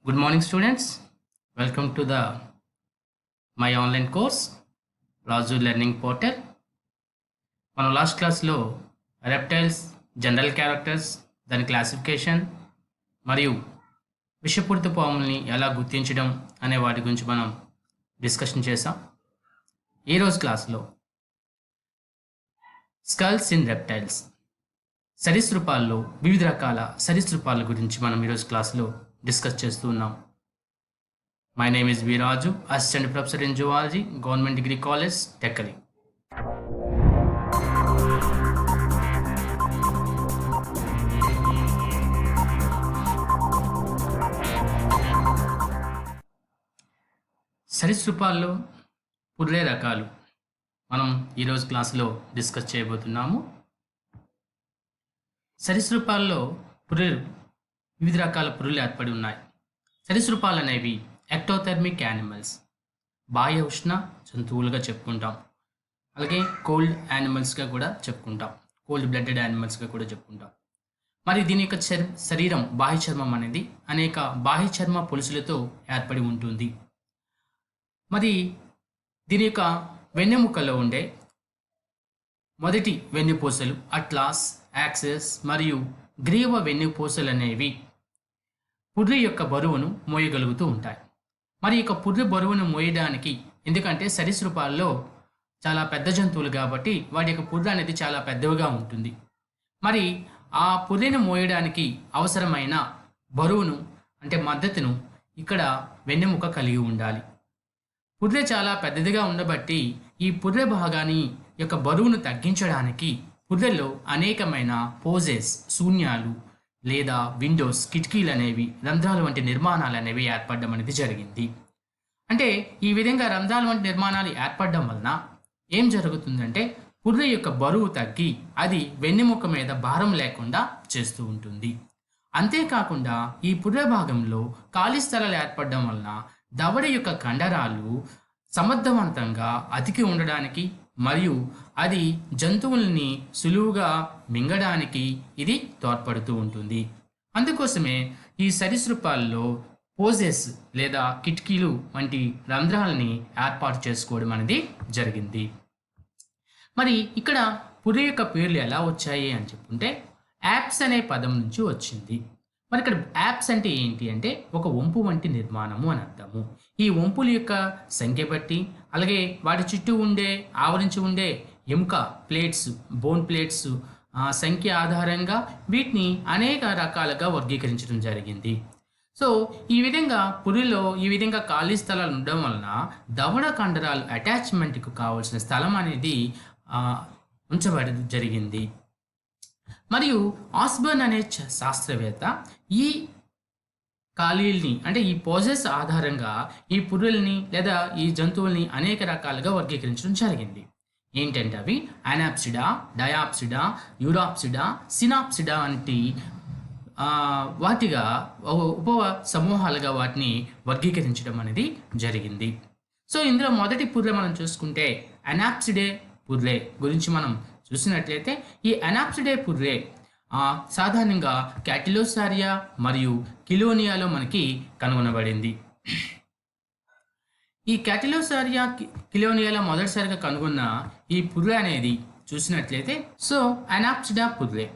Good morning, students. Welcome to the my online course, Razu Learning Portal. మనం last క్లాస్లో reptiles general characters, దాని classification మరియు విషపూరిత పాముల్ని ఎలా గుర్తించడం అనే వాటి గురించి మనం డిస్కషన్ చేసాం. ఈరోజు క్లాస్లో స్కల్స్ ఇన్ రెప్టైల్స్, సరీసృపాల్లో వివిధ రకాల సరీసృపాల గురించి మనం ఈరోజు క్లాస్లో డిస్కస్ చేస్తూ ఉన్నాం. My name is V. Raju, Assistant Professor in Zoology, Government Degree College, Tekali. సరీసృపాల్లో పుర్రె రకాలు మనం ఈరోజు క్లాస్లో డిస్కస్ చేయబోతున్నాము. సరీసృపాల్లో పుర్రెలు వివిధ రకాల పుర్రెలు ఏర్పడి ఉన్నాయి. సరీసృపాలు అనేవి ఎక్టోథెర్మిక్ యానిమల్స్, బాహ్య ఉష్ణ జంతువులుగా చెప్పుకుంటాం. అలాగే కోల్డ్ యానిమల్స్గా కూడా చెప్పుకుంటాం, కోల్డ్ బ్లడెడ్ యానిమల్స్గా కూడా చెప్పుకుంటాం. మరి దీని యొక్క శరీరం బాహ్య చర్మం అనేది అనేక బాహ్య చర్మ పొలుసులతో ఏర్పడి ఉంటుంది. మరి దీని యొక్క వెన్నెముకలో ఉండే మొదటి వెన్నుపూసలు అట్లాస్, యాక్సిస్ మరియు గ్రీవ వెన్నుపూసలు అనేవి పుర్రె యొక్క బరువును మోయగలుగుతూ ఉంటాయి. మరి ఇక పుర్రె బరువును మోయడానికి, ఎందుకంటే సరీసృపాల్లో చాలా పెద్ద జంతువులు కాబట్టి వాటి యొక్క పుర్రె అనేది చాలా పెద్దవిగా ఉంటుంది. మరి ఆ పుర్రెను మోయడానికి అవసరమైన బరువును అంటే మద్దతును ఇక్కడ వెన్నెముక కలిగి ఉండాలి. పుర్రె చాలా పెద్దదిగా ఉండబట్టి ఈ పుర్రె భాగాన్ని యొక్క బరువును తగ్గించడానికి పుర్రెలో అనేకమైన పోజెస్, శూన్యాలు లేదా విండోస్, కిటికీలు అనేవి, రంధ్రాలు వంటి నిర్మాణాలు అనేవి ఏర్పడడం అనేది జరిగింది. అంటే ఈ విధంగా రంధ్రాలు వంటి నిర్మాణాలు ఏర్పడడం వలన ఏం జరుగుతుందంటే పుర్రె యొక్క బరువు తగ్గి అది వెన్నెముక మీద భారం లేకుండా చేస్తూ ఉంటుంది. అంతేకాకుండా ఈ పుర్రె భాగంలో ఖాళీ స్థలాలు ఏర్పడడం వలన దవడ యొక్క కండరాలు సమర్థవంతంగా అతికి ఉండడానికి మరియు అది జంతువుల్ని సులువుగా మింగడానికి ఇది తోడ్పడుతూ ఉంటుంది. అందుకోసమే ఈ సరీసృపాల్లో పోజెస్ లేదా కిటికీలు వంటి రంధ్రాలని ఏర్పాటు చేసుకోవడం అనేది జరిగింది. మరి ఇక్కడ పుర్రె యొక్క పేర్లు ఎలా వచ్చాయి అని చెప్పుకుంటే యాప్స్ అనే పదం నుంచి వచ్చింది. మరి ఇక్కడ యాప్స్ అంటే ఏంటి అంటే ఒక వంపు వంటి నిర్మాణము అని అర్థము. ఈ వంపుల యొక్క సంఖ్య బట్టి, అలాగే వాటి చుట్టూ ఆవరించి ఉండే ఎముక ప్లేట్స్, బోన్ ప్లేట్స్ సంఖ్య ఆధారంగా వీటిని అనేక రకాలుగా వర్గీకరించడం జరిగింది. సో ఈ విధంగా పుర్రెలో ఈ విధంగా ఖాళీ స్థలాలు ఉండడం వలన దవడ కండరాలు అటాచ్మెంట్కు కావాల్సిన స్థలం అనేది ఉంచబడి జరిగింది. మరియు ఆస్బర్న్ అనే శాస్త్రవేత్త ఈ ఖాళీల్ని అంటే ఈ పోజెస్ ఆధారంగా ఈ పుర్రెల్ని లేదా ఈ జంతువుల్ని అనేక రకాలుగా వర్గీకరించడం జరిగింది. ఏంటంటే అవి అనాప్సిడా, డయాప్సిడా, యూరాప్సిడా, సినాప్సిడా వంటి వాటిగా ఉప సమూహాలుగా వాటిని వర్గీకరించడం అనేది జరిగింది. సో ఇందులో మొదటి పుర్రె మనం చూసుకుంటే అనాప్సిడే పుర్రె గురించి మనం చూసినట్లయితే ఈ అనాప్సిడే పుర్రె సాధారణంగా క్యాటిలోసారియా మరియు కిలోనియాలో మనకి కనుగొనబడింది. ఈ క్యాటిలోసారియా, కిలోనియాలో మొదటిసారిగా కనుగొన్న ఈ పుర్రె అనేది చూసినట్లయితే సో అనాప్సిడా పుర్రె.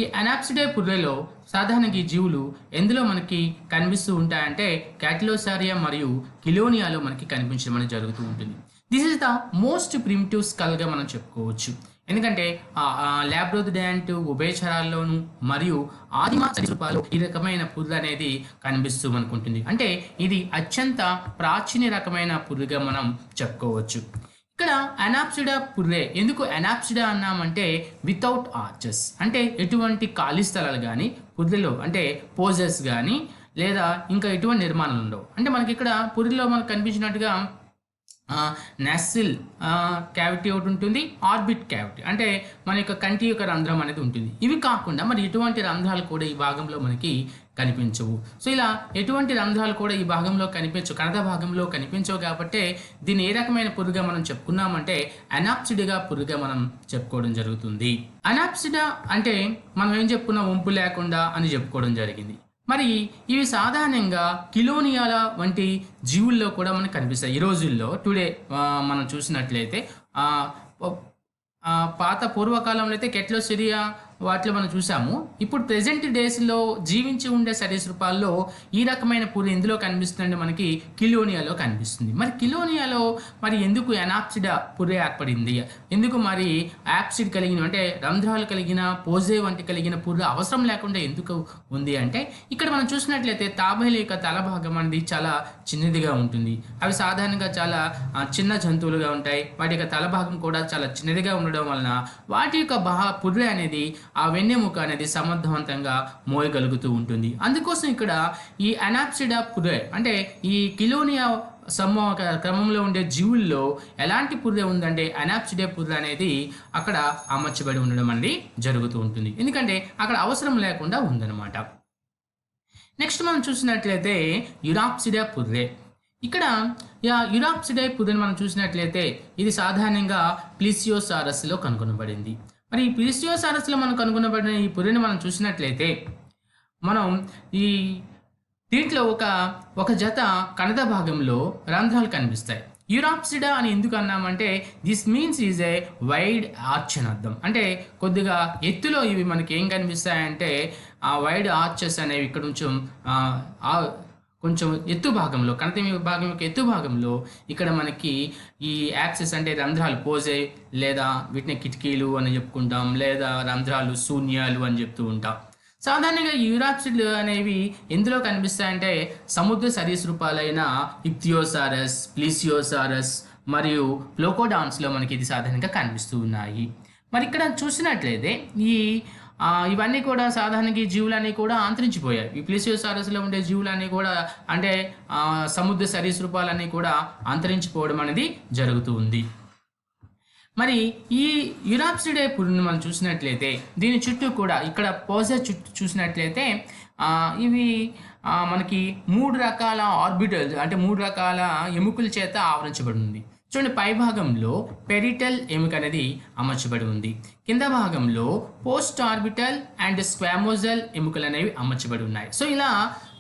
ఈ అనాప్సిడే పుర్రెలో సాధారణంగా ఈ జీవులు ఎందులో మనకి కనిపిస్తూ ఉంటాయంటే క్యాటిలోసారియా మరియు కిలోనియాలో మనకి కనిపించడం అనేది జరుగుతూ ఉంటుంది. This is the most primitive స్కల్గా మనం చెప్పుకోవచ్చు. ఎందుకంటే ల్యాబ్రోథోడెంట్ ఉభయచరాల్లోనూ మరియు ఆదిమ సరీసృపాల్లో ఈ రకమైన పుర్రె అనేది కనిపిస్తూ మనకుంటుంది. అంటే ఇది అత్యంత ప్రాచీన రకమైన పుర్రెగా మనం చెప్పుకోవచ్చు. ఇక్కడ అనాప్సిడా పుర్రె ఎందుకు అనాప్సిడా అన్నామంటే వితౌట్ ఆర్చెస్, అంటే ఎటువంటి ఖాళీ స్థలాలు కానీ పుర్రెలో అంటే పోజెస్ కానీ లేదా ఇంకా ఎటువంటి నిర్మాణాలు ఉండవు. అంటే మనకి ఇక్కడ పుర్రెలో మనకు కనిపించినట్టుగా నాసిల్ క్యావిటీ ఒకటి ఉంటుంది, ఆర్బిట్ క్యావిటీ అంటే మన యొక్క కంటి యొక్క రంధ్రం అనేది ఉంటుంది. ఇవి కాకుండా మరి ఎటువంటి రంధ్రాలు కూడా ఈ భాగంలో మనకి కనిపించవు. సో ఇలా ఎటువంటి రంధ్రాలు కూడా ఈ భాగంలో కనిపించవు, కణద భాగంలో కనిపించవు. కాబట్టి దీన్ని ఏ రకమైన పుర్రెగా మనం చెప్పుకున్నామంటే అనాప్సిడిగా పుర్రెగా మనం చెప్పుకోవడం జరుగుతుంది. అనాప్సిడా అంటే మనం ఏం చెప్పుకున్నాం, వంపు లేకుండా అని చెప్పుకోవడం జరిగింది. మరి ఇవి సాధారణంగా కిలోనియాల వంటి జీవుల్లో కూడా మనకు కనిపిస్తాయి. ఈ రోజుల్లో టుడే మనం చూసినట్లయితే ఆ, ప- పాత పూర్వకాలంలో అయితే కెట్లోసిరియా వాటిలో మనం చూసాము. ఇప్పుడు ప్రెజెంట్ డేస్లో జీవించి ఉండే సరీసృపాల్లో ఈ రకమైన పుర్రె ఎందులో కనిపిస్తుందంటే మనకి కిలోనియాలో కనిపిస్తుంది. మరి కిలోనియాలో మరి ఎందుకు ఎనాప్సిడా పుర్రె ఏర్పడింది, ఎందుకు మరి యాప్సిడ్ కలిగిన అంటే రంధ్రాలు కలిగిన పోజే వంటి కలిగిన పుర్రె అవసరం లేకుండా ఎందుకు ఉంది అంటే ఇక్కడ మనం చూసినట్లయితే తాబేలు యొక్క తల భాగం అనేది చాలా చిన్నదిగా ఉంటుంది. అవి సాధారణంగా చాలా చిన్న జంతువులుగా ఉంటాయి. వాటి యొక్క తల భాగం కూడా చాలా చిన్నదిగా ఉండడం వలన వాటి యొక్క పుర్రె అనేది ఆ వెన్నెముక అనేది సమర్థవంతంగా మోయగలుగుతూ ఉంటుంది. అందుకోసం ఇక్కడ ఈ అనాప్సిడా పుర్రె అంటే ఈ కిలోనియా సమూహ క్రమంలో ఉండే జీవుల్లో ఎలాంటి పుర్రె ఉందంటే అనాప్సిడే పుర్రె అనేది అక్కడ అమర్చబడి ఉండడం అనేది జరుగుతూ ఉంటుంది. ఎందుకంటే అక్కడ అవసరం లేకుండా ఉందన్నమాట. నెక్స్ట్ మనం చూసినట్లయితే యురాప్సిడా పుర్రె. ఇక్కడ యురాప్సిడే పుర్రెని మనం చూసినట్లయితే ఇది సాధారణంగా ప్లీసియోసారస్లో కనుగొనబడింది. మరి ఈ ప్లీసియోసారస్లో మనం కనుగొనబడిన ఈ పుర్రెని మనం చూసినట్లయితే మనం ఈ దీంట్లో ఒక జత కణద భాగంలో రంధ్రాలు కనిపిస్తాయి. యురాప్సిడా అని ఎందుకు అన్నామంటే this means is a wide arch అని అర్థం. అంటే కొద్దిగా ఎత్తులో ఇవి మనకి ఏం కనిపిస్తాయంటే ఆ వైడ్ ఆర్చెస్ అనేవి ఇక్కడ కొంచెం ఎత్తు భాగంలో కణత భాగం యొక్క ఎత్తు భాగంలో ఇక్కడ మనకి ఈ యాక్సెస్ అంటే రంధ్రాలు పోజే లేదా వీటిని కిటికీలు అని చెప్పుకుంటాం, లేదా రంధ్రాలు శూన్యాలు అని చెప్తూ ఉంటాం. సాధారణంగా యురాప్సిడ్లు అనేవి ఎందులో కనిపిస్తాయంటే సముద్ర సరీసృపాలైన ఇక్థియోసారస్, ప్లీసియోసారస్ మరియు ప్లోకోడాన్స్లో మనకి ఇది సాధారణంగా కనిపిస్తూ ఉన్నాయి. మరి ఇక్కడ చూసినట్లయితే ఇవన్నీ కూడా సాధారణంగా ఈ జీవులన్నీ కూడా అంతరించిపోయాయి. ఈ ప్లీసియోసారస్లో ఉండే జీవులన్నీ కూడా అంటే సముద్ర సరీసృపాలన్నీ కూడా అంతరించిపోవడం అనేది జరుగుతూ ఉంది. మరి ఈ యురాప్సిడే పుర్రెని మనం చూసినట్లయితే దీని చుట్టూ కూడా ఇక్కడ పోజే చుట్టూ చూసినట్లయితే ఇవి మనకి 3 రకాల ఆర్బిటల్స్ అంటే 3 రకాల ఎముకల చేత ఆవరించబడి ఉంది. చూడండి, పై భాగంలో పెరిటల్ ఎముక అనేది అమర్చబడి ఉంది. కింద భాగంలో పోస్ట్ ఆర్బిటల్ అండ్ స్క్వామోజల్ ఎముకలు అనేవి అమర్చబడి ఉన్నాయి. సో ఇలా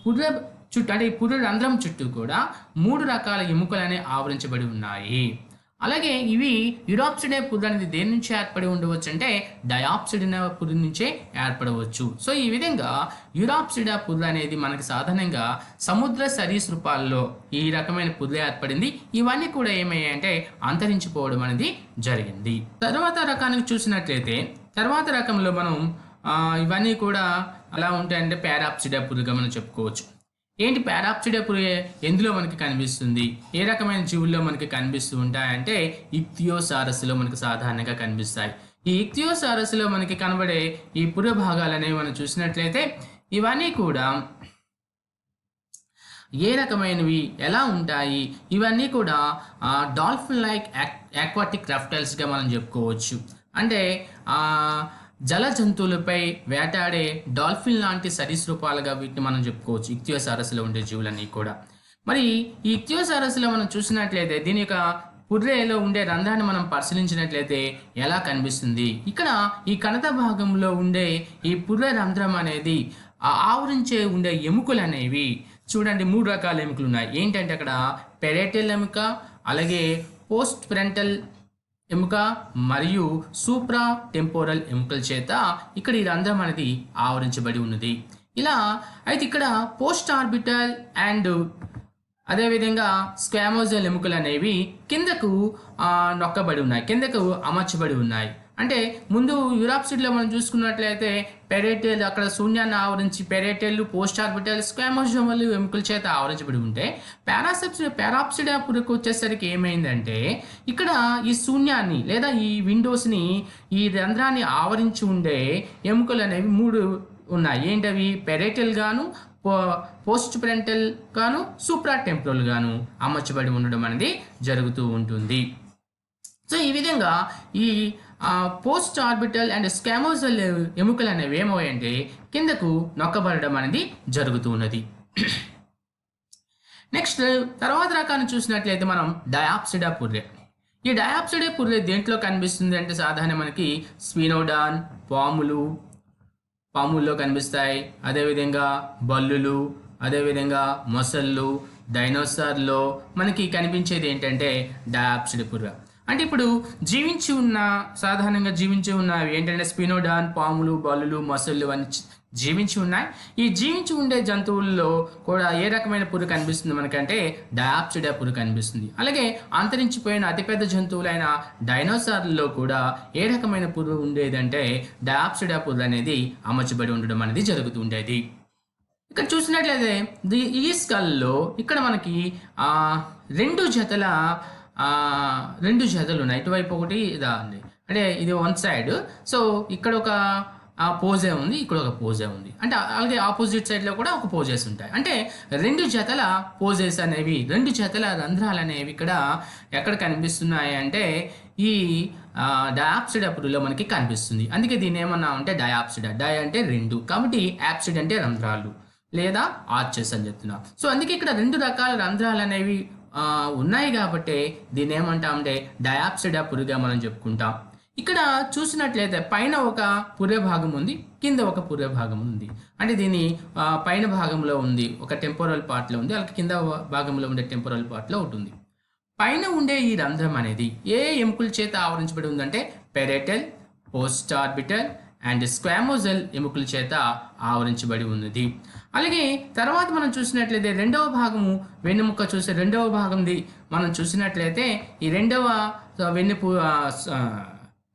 పుర్రె చుట్టూ అంటే ఈ పుర్రె రంధ్రం చుట్టూ కూడా 3 రకాల ఎముకలు అనేవి ఆవరించబడి ఉన్నాయి. అలాగే ఇవి యురాప్సిడే పుర్రె అనేది దేని నుంచి ఏర్పడి ఉండవచ్చు అంటే డయాప్సిడినా పుర్రె నుంచే ఏర్పడవచ్చు. సో ఈ విధంగా యురాప్సిడా పుర్రె అనేది మనకి సాధారణంగా సముద్ర సరీసృపాల్లో ఈ రకమైన పుర్రె ఏర్పడింది. ఇవన్నీ కూడా ఏమయ్యాయంటే అంతరించిపోవడం అనేది జరిగింది. తర్వాత రకానికి చూసినట్లయితే తర్వాత రకంలో మనం ఇవన్నీ కూడా ఎలా ఉంటాయంటే పారాప్సిడా పుర్రెగా మనం చెప్పుకోవచ్చు. ఏంటి పారాప్సిడే పుర్రె ఎందులో మనకి కనిపిస్తుంది, ఏ రకమైన జీవుల్లో మనకి కనిపిస్తూ ఉంటాయంటే ఇక్థియోసారస్లో మనకి సాధారణంగా కనిపిస్తాయి. ఈ ఇక్థియోసారస్లో మనకి కనబడే ఈ పుర్రె భాగాలు అనేవి మనం చూసినట్లయితే ఇవన్నీ కూడా ఏ రకమైనవి ఎలా ఉంటాయి, ఇవన్నీ కూడా డాల్ఫిన్ లైక్ ఆక్వాటిక్ రెప్టైల్స్గా మనం చెప్పుకోవచ్చు. అంటే జల జంతువులపై వేటాడే డాల్ఫిన్ లాంటి సరీసృపాలుగా వీటిని మనం చెప్పుకోవచ్చు ఇక్థియోసారస్లో ఉండే జీవులన్నీ కూడా. మరి ఈ ఇక్థియోసారస్లో మనం చూసినట్లయితే దీని యొక్క పుర్రెలో ఉండే రంధ్రాన్ని మనం పరిశీలించినట్లయితే ఎలా కనిపిస్తుంది, ఇక్కడ ఈ కణత భాగంలో ఉండే ఈ పుర్రె రంధ్రం అనేది ఆవరించే ఉండే ఎముకలు అనేవి చూడండి 3 రకాల ఎముకలు ఉన్నాయి. ఏంటంటే అక్కడ పెరేటల్ ఎముక, అలాగే పోస్ట్ పెరెంటల్ ఎముక మరియు సూప్రా టెంపోరల్ ఎముకల చేత ఇక్కడ ఈ రంధ్రం అనేది ఆవరించబడి ఉన్నది. ఇలా అయితే ఇక్కడ పోస్ట్ ఆర్బిటల్ అండ్ అదేవిధంగా స్క్వామోజల్ ఎముకలు అనేవి కిందకు నొక్కబడి ఉన్నాయి, కిందకు అమర్చబడి ఉన్నాయి. అంటే ముందు యురాప్సిడ్లో మనం చూసుకున్నట్లయితే పెరేటెల్ అక్కడ శూన్యాన్ని ఆవరించి పెరేటెల్, పోస్ట్ ఆర్బిటల్, స్క్వామోజల్ ఎముకల చేత ఆవరించబడి ఉంటే పారాప్సిడా పుర్రెకు వచ్చేసరికి ఏమైందంటే ఇక్కడ ఈ శూన్యాన్ని లేదా ఈ విండోస్ని ఈ రంధ్రాన్ని ఆవరించి ఉండే ఎముకలు అనేవి 3 ఉన్నాయి. ఏంటవి పెరేటెల్ గాను, పోస్ట్ పెరెంటల్ గాను, సూప్రా టెంపోరల్ గాను అమర్చబడి ఉండడం అనేది జరుగుతూ ఉంటుంది. సో ఈ విధంగా ఈ పోస్ట్ ఆర్బిటల్ అండ్ స్క్వామోజల్ ఎముకలు అనేవి ఏమవుతాయంటే కిందకు నొక్కబడడం అనేది జరుగుతూ ఉన్నది. నెక్స్ట్ తర్వాత రకాన్ని చూసినట్లయితే మనం డయాప్సిడా పుర్రె. ఈ డయాప్సిడా పుర్రె దేంట్లో కనిపిస్తుంది అంటే సాధారణ మనకి స్పినోడాన్, పాములు, పాముల్లో కనిపిస్తాయి. అదేవిధంగా బల్లులు, అదేవిధంగా మొసళ్ళు, డైనోసార్లో మనకి కనిపించేది ఏంటంటే డయాప్సిడ్ పుర్రె. అంటే ఇప్పుడు సాధారణంగా జీవించి ఉన్నవి ఏంటంటే స్పినోడాన్, పాములు, బల్లులు, మొసళ్ళు అని జీవించి ఉన్నాయి. ఈ జీవించి ఉండే జంతువుల్లో కూడా ఏ రకమైన పుర్రె కనిపిస్తుంది మనకంటే డయాప్సిడా పుర్రె కనిపిస్తుంది. అలాగే అంతరించిపోయిన అతిపెద్ద జంతువులైన డైనోసార్లలో కూడా ఏ రకమైన పుర్రె ఉండేదంటే డయాప్సిడా పుర్రె అనేది అమర్చబడి ఉండడం అనేది జరుగుతుండేది. ఇక్కడ చూసినట్లయితే ఈ స్కల్లో ఇక్కడ మనకి రెండు జతలు ఉన్నాయి. ఇటువైపు ఒకటి ఇదా అండి, అంటే ఇది వన్ సైడ్. సో ఇక్కడ ఒక పోజే ఉంది, ఇక్కడ ఒక పోజే ఉంది. అంటే అలాగే ఆపోజిట్ సైడ్లో కూడా ఒక పోజెస్ ఉంటాయి. అంటే రెండు జతల పోజెస్ అనేవి, రెండు జతల రంధ్రాలు అనేవి ఇక్కడ ఎక్కడ కనిపిస్తున్నాయి అంటే ఈ డయాప్సిడా పుర్రెలో మనకి కనిపిస్తుంది. అందుకే దీన్ని ఏమన్నా అంటే డయాప్సిడా, డై అంటే రెండు, కాబట్టి యాప్సిడ్ అంటే రంధ్రాలు లేదా ఆర్చెస్ అని చెప్తున్నా. సో అందుకే ఇక్కడ రెండు రకాల రంధ్రాలు అనేవి ఉన్నాయి కాబట్టి దీన్ని ఏమంటామంటే డయాప్సిడా పుర్రెగా మనం చెప్పుకుంటాం. ఇక్కడ చూసినట్లయితే పైన ఒక పుర్రె భాగం ఉంది, కింద ఒక పుర్రె భాగం ఉంది. అంటే దీని పైన భాగంలో ఉంది ఒక టెంపోరల్ పార్ట్లో ఉంది, అలాగే కింద భాగంలో ఉండే టెంపోరల్ పార్ట్లో ఉంటుంది. పైన ఉండే ఈ రంధ్రం అనేది ఏ ఎముకల చేత ఆవరించబడి ఉందంటే పెరేటల్, పోస్ట్ ఆర్బిటల్ అండ్ స్క్వామోజల్ ఎముకల చేత ఆవరించబడి ఉన్నది. అలాగే తర్వాత మనం చూసినట్లయితే రెండవ భాగము వెన్నెముక చూసే రెండవ భాగంది మనం చూసినట్లయితే ఈ రెండవ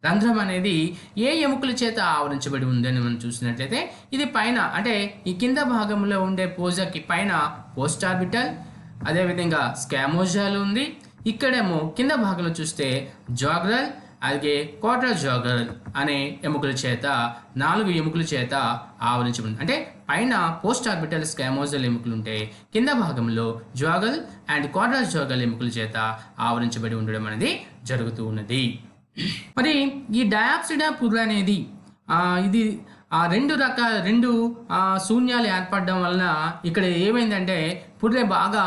రంధ్రం అనేది ఏ ఎముకల చేత ఆవరించబడి ఉందని మనం చూసినట్లయితే ఇది పైన అంటే ఈ కింద భాగంలో ఉండే పోజాకి పైన పోస్ట్ ఆర్బిటల్, అదేవిధంగా స్కామోజాల్ ఉంది. ఇక్కడేమో కింద భాగంలో చూస్తే జాగ్రల్ అలాగే క్వాడ్రల్ జాగరల్ అనే ఎముకల చేత 4 ఎముకల చేత ఆవరించబడింది. అంటే పైన పోస్ట్ ఆర్బిటల్ స్కామోజల్ ఎముకలు ఉంటే కింద భాగంలో జాగల్ అండ్ క్వాడ్రల్ జాగల్ ఎముకల చేత ఆవరించబడి ఉండడం అనేది జరుగుతూ ఉన్నది. మరి ఈ డయాప్సిడా పుర్రె అనేది ఇది రెండు శూన్యాలు ఏర్పడడం వలన ఇక్కడ ఏమైందంటే పుర్రె బాగా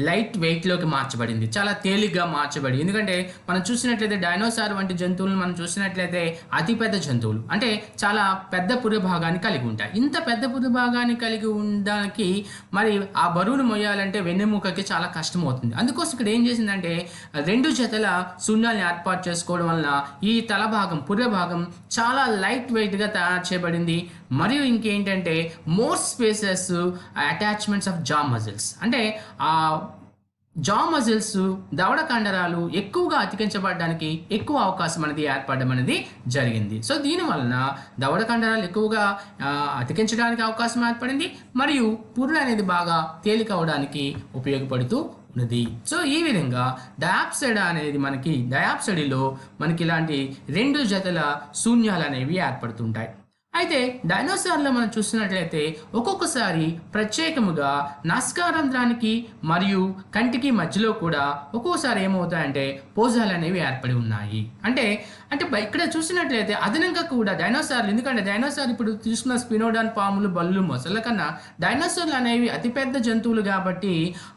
లైట్ వెయిట్లోకి మార్చబడింది, చాలా తేలిగ్గా మార్చబడి. ఎందుకంటే మనం చూసినట్లయితే డైనోసార్ వంటి జంతువులను మనం చూసినట్లయితే అతిపెద్ద జంతువులు అంటే చాలా పెద్ద పుర్రె భాగాన్ని కలిగి ఉంటాయి. ఇంత పెద్ద పుర్రె భాగాన్ని కలిగి ఉండడానికి మరి ఆ బరువును మొయ్యాలంటే వెన్నెముకకి చాలా కష్టం అవుతుంది. అందుకోసం ఇక్కడ ఏం చేసిందంటే రెండు జతల శూన్యాలను ఏర్పాటు చేసుకోవడం వలన ఈ తల భాగం పుర్రె భాగం చాలా లైట్ వెయిట్గా తయారు చేయబడింది. మరియు ఇంకేంటంటే మోర్ స్పేసెస్ అటాచ్మెంట్స్ ఆఫ్ జా మజిల్స్, అంటే ఆ జా మజిల్స్ దవడ కండరాలు ఎక్కువగా అతికించబడడానికి ఎక్కువ అవకాశం అనేది ఏర్పడడం అనేది జరిగింది. సో దీని వలన దవడ కండరాలు ఎక్కువగా అతికించడానికి అవకాశం ఏర్పడింది మరియు పుర్రె అనేది బాగా తేలిక అవడానికి ఉపయోగపడుతూ ఉన్నది. సో ఈ విధంగా డయాప్సిడీలో మనకి ఇలాంటి రెండు జతల శూన్యాలు అనేవి ఏర్పడుతుంటాయి. అయితే డైనోసార్లో మనం చూసినట్లయితే ఒక్కొక్కసారి ప్రత్యేకముగా నాసికారంధ్రానికి మరియు కంటికి మధ్యలో కూడా ఒక్కోసారి ఏమవుతాయంటే పోజాలు అనేవి ఏర్పడి ఉన్నాయి. అంటే ఇక్కడ చూసినట్లయితే అదనంగా కూడా డైనోసార్లు, ఎందుకంటే డైనోసార్ ఇప్పుడు తీసుకున్న స్పినోడాన్, పాములు, బల్లు, మొసళ్ళ కన్నా డైనోసార్లు అనేవి అతిపెద్ద జంతువులు కాబట్టి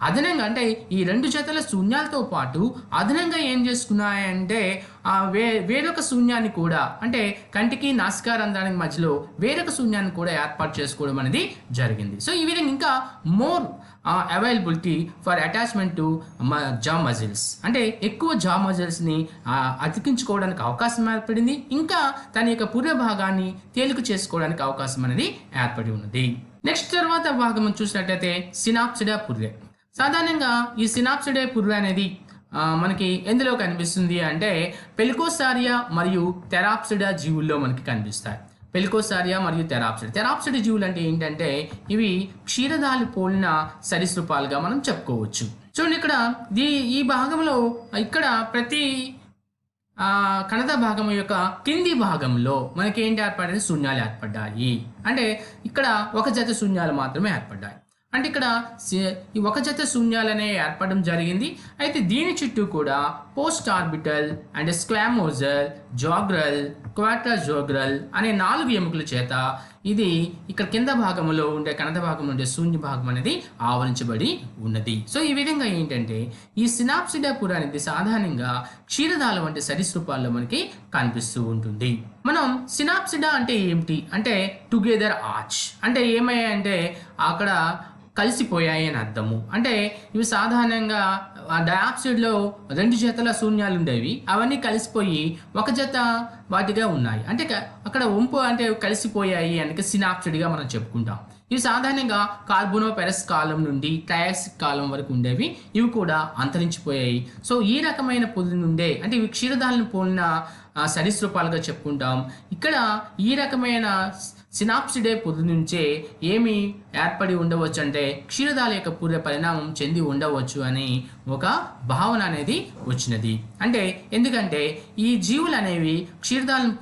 అదనంగా అంటే ఈ రెండు జతల శూన్యాలతో పాటు అదనంగా ఏం చేసుకున్నాయంటే వేరొక శూన్యాన్ని కూడా, అంటే కంటికి నాసికారంధ్రానికి మధ్యలో వేరొక శూన్యాన్ని కూడా ఏర్పాటు చేసుకోవడం అనేది జరిగింది. సో ఈ విధంగా ఇంకా more availability for attachment to జా మజిల్స్, అంటే ఎక్కువ జా మజిల్స్ని అతికించుకోవడానికి అవకాశం ఏర్పడింది. ఇంకా తన యొక్క పుర్రె భాగాన్ని తేలిక చేసుకోవడానికి అవకాశం అనేది ఏర్పడి ఉన్నది. నెక్స్ట్ తర్వాత భాగం చూసినట్లయితే సినాప్సిడా పుర్రె. సాధారణంగా ఈ సినాప్సిడా పుర్రె అనేది మనకి ఎందులో కనిపిస్తుంది అంటే పెలికోసారియా మరియు తెరాప్సిడా జీవుల్లో మనకి కనిపిస్తాయి. పెలికోసారియా మరియు తెరాప్సిడా జీవులు అంటే ఏంటంటే ఇవి క్షీరదాలు పోలిన సరీసృపాలుగా మనం చెప్పుకోవచ్చు. చూడండి ఇక్కడ ఈ భాగంలో ఇక్కడ ప్రతి కణద భాగం యొక్క కింది భాగంలో మనకి ఏంటి ఏర్పడింది, శూన్యాలు ఏర్పడ్డాయి. అంటే ఇక్కడ ఒక జత శూన్యాలు మాత్రమే ఏర్పడ్డాయి. అంటే ఇక్కడ ఈ ఒక జత శూన్యాలనే ఏర్పడడం జరిగింది. అయితే దీని చుట్టూ కూడా పోస్ట్ ఆర్బిటల్ అండ్ స్క్వామోజల్, జోగ్రల్, క్వాట్రాజోగ్రల్ అనే 4 ఎముకల చేత ఇది ఇక్కడ కింద భాగంలో ఉండే కణద భాగం ఉండే శూన్య భాగం అనేది ఆవరించబడి ఉన్నది. సో ఈ విధంగా ఏంటంటే ఈ సినాప్సిడా పురా అనేది సాధారణంగా క్షీరదాల వంటి సరీసృపాల్లో మనకి కనిపిస్తూ ఉంటుంది. మనం సినాప్సిడా అంటే ఏమిటి అంటే టుగెదర్ ఆర్చ్ అంటే ఏమయ్యాయంటే అక్కడ కలిసిపోయాయి అని అర్థము. అంటే ఇవి సాధారణంగా డయాప్సిడ్లో 2 జతల శూన్యాలు ఉండేవి, అవన్నీ కలిసిపోయి ఒక జత వాటిగా ఉన్నాయి. అంటే అక్కడ వంపు అంటే కలిసిపోయాయి అంటే సినాప్సిడ్గా మనం చెప్పుకుంటాం. ఇవి సాధారణంగా కార్బోనోపెరస్ కాలం నుండి ట్రయాసిక్ కాలం వరకు ఉండేవి, ఇవి కూడా అంతరించిపోయాయి. సో ఈ రకమైన పొది నుండే అంటే ఇవి క్షీరదాలను పోలిన సరీసృపాలుగా చెప్పుకుంటాం. ఇక్కడ ఈ రకమైన సినాప్సిడే పొది నుంచే ఏమి ఏర్పడి ఉండవచ్చు అంటే క్షీరదాల యొక్క పూర్వ పరిణామం చెంది ఉండవచ్చు అని ఒక భావన అనేది వచ్చినది. అంటే ఎందుకంటే ఈ జీవులు అనేవి క్షీరదాలను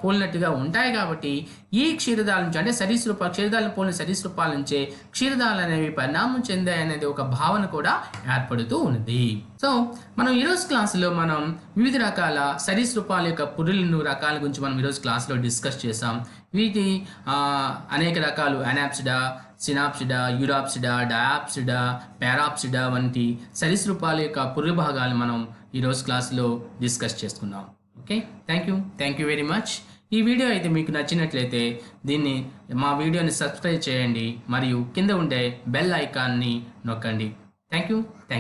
పోలినట్టుగా ఉంటాయి కాబట్టి ఈ క్షీరదాల నుంచి అంటే క్షీరదాలను పోలిన సరీసృపాల నుంచే క్షీరదాలు అనేవి పరిణామం చెందాయి అనేది ఒక భావన కూడా ఏర్పడుతూ ఉన్నది. సో మనం ఈరోజు క్లాసులో మనం వివిధ రకాల సరీసృపాల యొక్క పురులను రకాల గురించి మనం ఈరోజు క్లాసులో డిస్కస్ చేసాం. వీటి అనేక రకాలు అనాప్సిడా, సినాప్సిడా, యూరాప్సిడా, డయాప్సిడా, పారాప్సిడా వంటి సరీసృపాల యొక్క పుర్రె భాగాలు మనం ఈరోజు క్లాసులో డిస్కస్ చేసుకున్నాం. Okay, thank you very much. ఈ వీడియో అయితే మీకు నచ్చినట్లయితే మా వీడియోని సబ్స్క్రైబ్ చేయండి మరియు కింద ఉండే బెల్ ఐకాన్ని నొక్కండి. Thank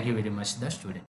you very much the student.